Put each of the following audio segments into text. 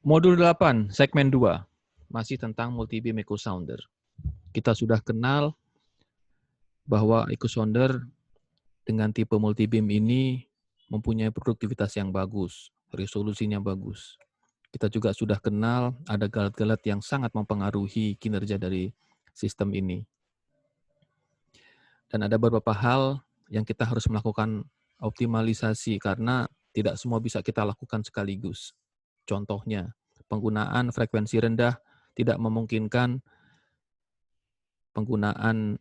Modul 8, segmen 2, masih tentang multi-beam echo sounder. Kita sudah kenal bahwa echo sounder dengan tipe multi-beam ini mempunyai produktivitas yang bagus, resolusinya bagus. Kita juga sudah kenal ada galat-galat yang sangat mempengaruhi kinerja dari sistem ini. Dan ada beberapa hal yang kita harus melakukan optimalisasi karena tidak semua bisa kita lakukan sekaligus. Contohnya, penggunaan frekuensi rendah tidak memungkinkan penggunaan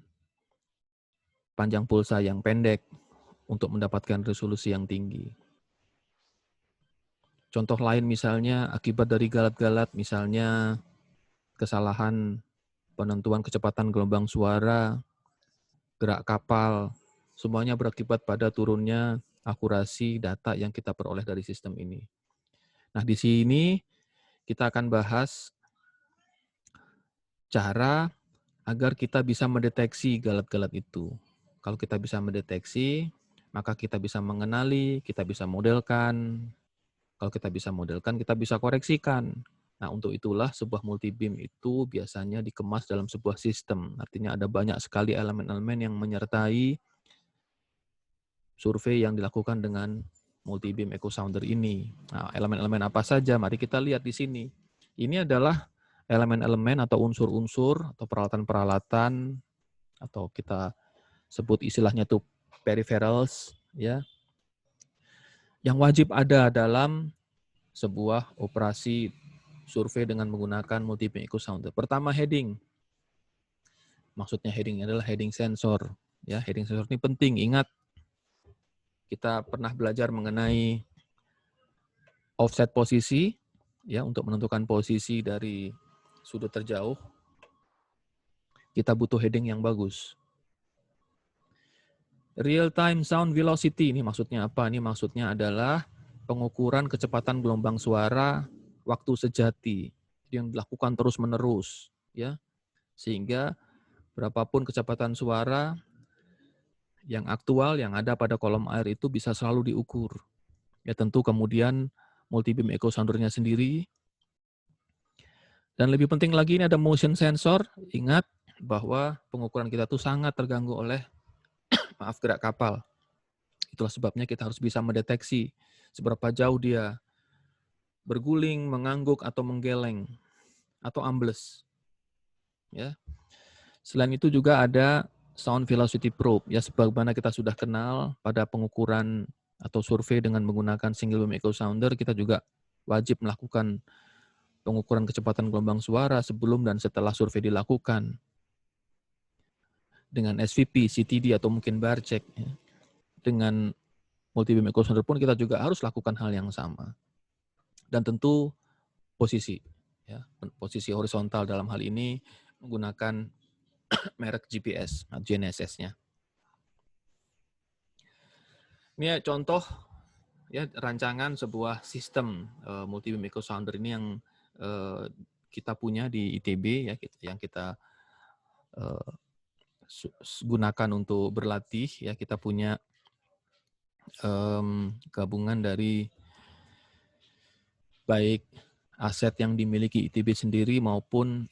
panjang pulsa yang pendek untuk mendapatkan resolusi yang tinggi. Contoh lain misalnya akibat dari galat-galat, misalnya kesalahan penentuan kecepatan gelombang suara, gerak kapal, semuanya berakibat pada turunnya akurasi data yang kita peroleh dari sistem ini. Nah, di sini kita akan bahas cara agar kita bisa mendeteksi galat-galat itu. Kalau kita bisa mendeteksi, maka kita bisa mengenali, kita bisa modelkan. Kalau kita bisa modelkan, kita bisa koreksikan. Nah, untuk itulah sebuah multi-beam itu biasanya dikemas dalam sebuah sistem. Artinya ada banyak sekali elemen-elemen yang menyertai survei yang dilakukan dengan multi-beam echo sounder ini. Nah, elemen-elemen apa saja? Mari kita lihat di sini. Ini adalah elemen-elemen atau unsur-unsur atau peralatan-peralatan atau kita sebut istilahnya itu peripherals ya. Yang wajib ada dalam sebuah operasi survei dengan menggunakan multi-beam echo sounder. Pertama, heading. Maksudnya heading adalah heading sensor. Ya, heading sensor ini penting. Ingat, kita pernah belajar mengenai offset posisi, ya, untuk menentukan posisi dari sudut terjauh. Kita butuh heading yang bagus. Real time sound velocity ini maksudnya apa? Ini maksudnya adalah pengukuran kecepatan gelombang suara waktu sejati yang dilakukan terus-menerus, ya, sehingga berapapun kecepatan suara yang aktual yang ada pada kolom air itu bisa selalu diukur. Ya, tentu kemudian multi-beam echo soundernya sendiri. Dan lebih penting lagi ini ada motion sensor. Ingat bahwa pengukuran kita itu sangat terganggu oleh gerak kapal. Itulah sebabnya kita harus bisa mendeteksi seberapa jauh dia berguling, mengangguk, atau menggeleng, atau ambles. Ya. Selain itu juga ada sound velocity probe. Ya, sebagaimana kita sudah kenal pada pengukuran atau survei dengan menggunakan single beam echo sounder, kita juga wajib melakukan pengukuran kecepatan gelombang suara sebelum dan setelah survei dilakukan. Dengan SVP, CTD, atau mungkin bar check. Ya. Dengan multi-beam echo sounder pun kita juga harus lakukan hal yang sama. Dan tentu posisi, ya, posisi horizontal dalam hal ini menggunakan merek GPS, GNSS-nya. Ini contoh ya rancangan sebuah sistem multi-beam echo sounder ini yang kita punya di ITB, ya, yang kita gunakan untuk berlatih. Ya, kita punya gabungan dari baik aset yang dimiliki ITB sendiri maupun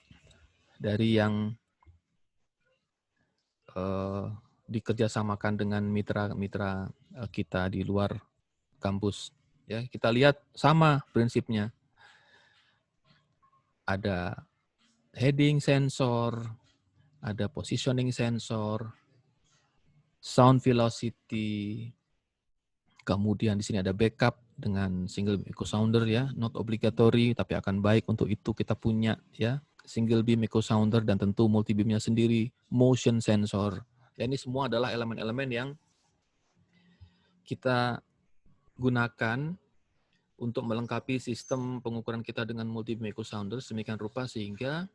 dari yang dikerjasamakan dengan mitra-mitra kita di luar kampus. Ya, kita lihat sama prinsipnya. Ada heading sensor, ada positioning sensor, sound velocity, kemudian di sini ada backup dengan single beam echo sounder, ya, not obligatory tapi akan baik untuk itu kita punya, ya, single beam echo sounder dan tentu multi beamnya sendiri, motion sensor. Ya, ini semua adalah elemen-elemen yang kita gunakan untuk melengkapi sistem pengukuran kita dengan multi beam echo sounder sedemikian rupa sehingga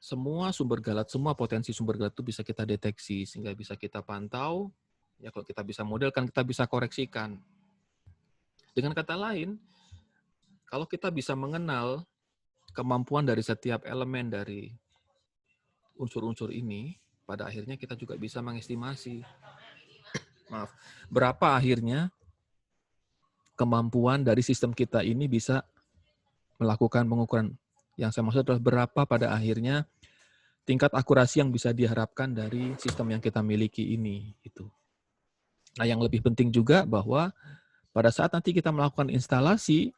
semua sumber galat, semua potensi sumber galat itu bisa kita deteksi sehingga bisa kita pantau. Ya, kalau kita bisa modelkan, kita bisa koreksikan. Dengan kata lain, kalau kita bisa mengenal kemampuan dari setiap elemen dari unsur-unsur ini, pada akhirnya kita juga bisa mengestimasi berapa akhirnya kemampuan dari sistem kita ini bisa melakukan pengukuran. Yang saya maksud adalah berapa pada akhirnya tingkat akurasi yang bisa diharapkan dari sistem yang kita miliki ini. Gitu. Nah, yang lebih penting juga bahwa pada saat nanti kita melakukan instalasi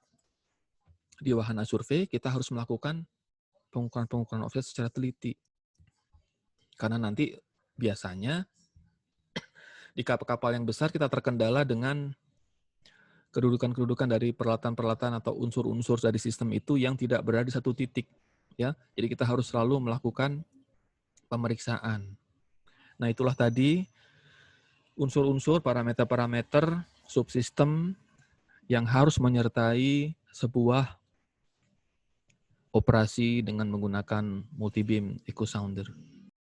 di wahana survei, kita harus melakukan pengukuran offset secara teliti. Karena nanti biasanya di kapal-kapal yang besar kita terkendala dengan kedudukan-kedudukan dari peralatan-peralatan atau unsur-unsur dari sistem itu yang tidak berada di satu titik. Ya, jadi kita harus selalu melakukan pemeriksaan. Nah, itulah tadi unsur-unsur, parameter-parameter subsistem yang harus menyertai sebuah operasi dengan menggunakan multi-beam echo sounder.